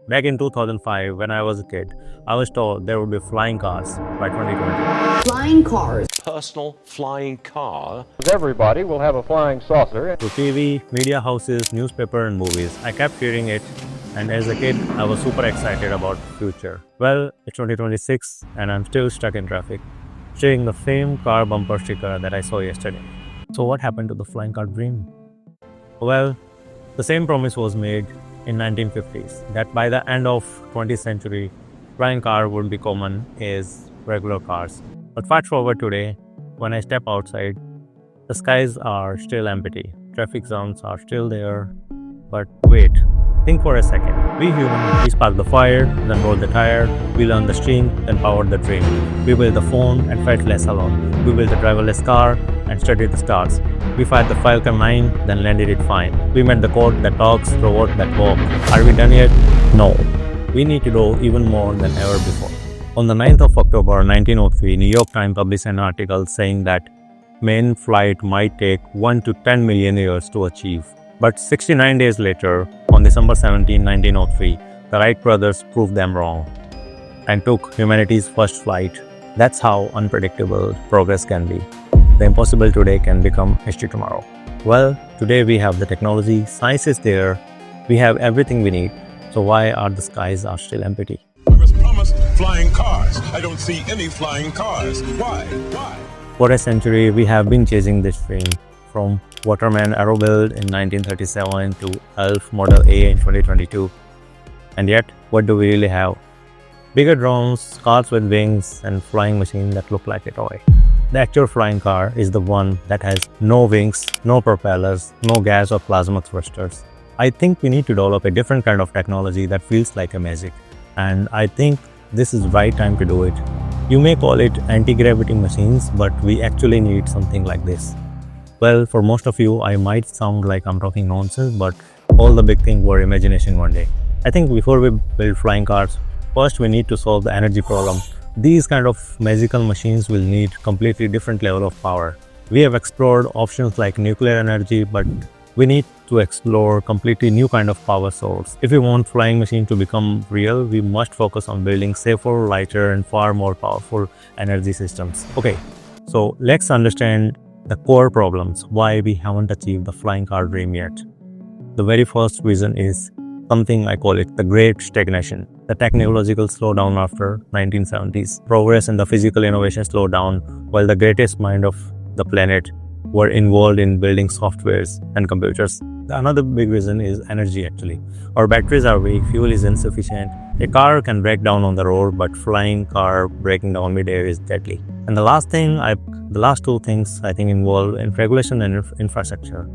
Back in 2005, when I was a kid, I was told there would be flying cars by 2020. Flying cars. Personal flying car. Everybody will have a flying saucer. Through TV, media houses, newspaper and movies, I kept hearing it, and as a kid, I was super excited about the future. Well, it's 2026 and I'm still stuck in traffic, seeing the same car bumper sticker that I saw yesterday. So what happened to the flying car dream? Well, the same promise was made in 1950s that by the end of 20th century, flying car would be common as regular cars. But fast forward today, when I step outside, the skies are still empty, traffic zones are still there. But wait, think for a second. We humans, we spark the fire, then roll the tire, we learn the string, then power the train. We build the phone and felt less alone. We built the driverless car and studied the stars. We fired the Falcon 9, then landed it fine. We made the code that talks, robot that walks. Are we done yet? No. We need to do even more than ever before. On the 9th of October 1903, New York Times published an article saying that manned flight might take 1 to 10 million years to achieve. But 69 days later, on December 17, 1903, the Wright brothers proved them wrong and took humanity's first flight. That's how unpredictable progress can be. The impossible today can become history tomorrow. Well, today we have the technology, science is there, we have everything we need. So why are the skies are still empty? We was promised flying cars. I don't see any flying cars. Why? For a century, we have been chasing this dream, from Waterman Aerobuild in 1937 to ELF Model A in 2022. And yet, what do we really have? Bigger drones, cars with wings, and flying machines that look like a toy. The actual flying car is the one that has no wings, no propellers, no gas or plasma thrusters. I think we need to develop a different kind of technology that feels like a magic. And I think this is the right time to do it. You may call it anti-gravity machines, but we actually need something like this. Well, for most of you, I might sound like I'm talking nonsense, but all the big things were imagination one day. I think before we build flying cars, first we need to solve the energy problem. These kind of magical machines will need completely different level of power. We have explored options like nuclear energy, but we need to explore completely new kind of power source. If we want flying machine to become real, we must focus on building safer, lighter, and far more powerful energy systems. Okay, so let's understand the core problems why we haven't achieved the flying car dream yet. The very first reason is something I call it the great stagnation. The technological slowdown after 1970s. Progress and the physical innovation slowed down while the greatest mind of the planet were involved in building softwares and computers. Another big reason is energy actually. Our batteries are weak, fuel is insufficient. A car can break down on the road, but flying car breaking down mid-air is deadly. And the last two things I think involve in regulation and infrastructure.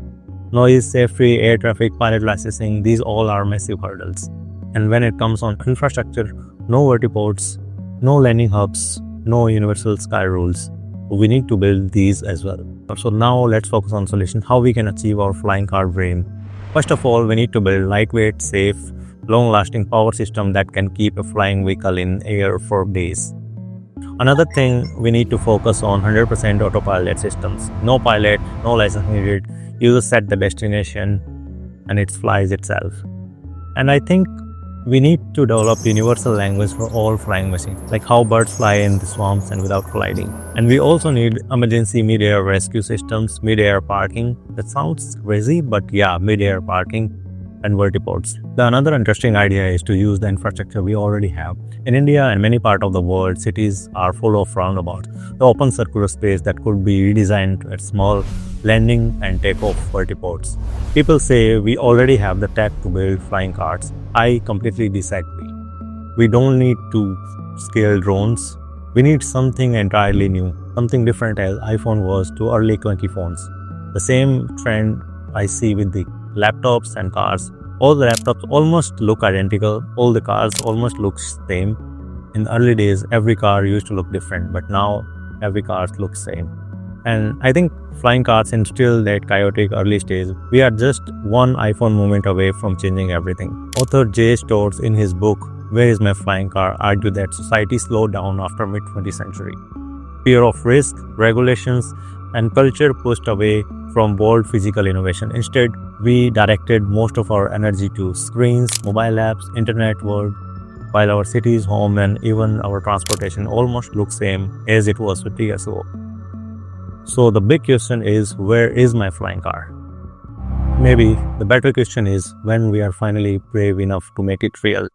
Noise, safety, air traffic, pilot licensing, these all are massive hurdles. And when it comes on infrastructure, no vertiports, no landing hubs, no universal sky rules. We need to build these as well. So now let's focus on solution, how we can achieve our flying car dream. First of all, we need to build lightweight, safe, long-lasting power system that can keep a flying vehicle in air for days. Another thing, we need to focus on 100% autopilot systems. No pilot, no license needed. You just set the destination and it flies itself. And I think we need to develop universal language for all flying machines, like how birds fly in the swamps and without colliding. And we also need emergency mid-air rescue systems, mid-air parking. That sounds crazy, but yeah, mid-air parking and vertiports. The another interesting idea is to use the infrastructure we already have. In India and many parts of the world, cities are full of roundabouts, the open circular space that could be redesigned at small landing and takeoff vertiports. People say we already have the tech to build flying cars. I completely disagree. We don't need to scale drones. We need something entirely new, something different as iPhone was to early clunky phones. The same trend I see with the laptops and cars. All the laptops almost look identical. All the cars almost look same. In the early days, every car used to look different, but now every car looks same. And I think flying cars in still that chaotic early stage, we are just one iPhone moment away from changing everything. Author Jay Storrs in his book, Where is My Flying Car?, argued that society slowed down after mid-20th century. Fear of risk, regulations, and culture pushed away from bold physical innovation. Instead, we directed most of our energy to screens, mobile apps, internet world, while our cities, home, and even our transportation almost look same as it was 50 years ago. So the big question is, where is my flying car? Maybe the better question is when we are finally brave enough to make it real.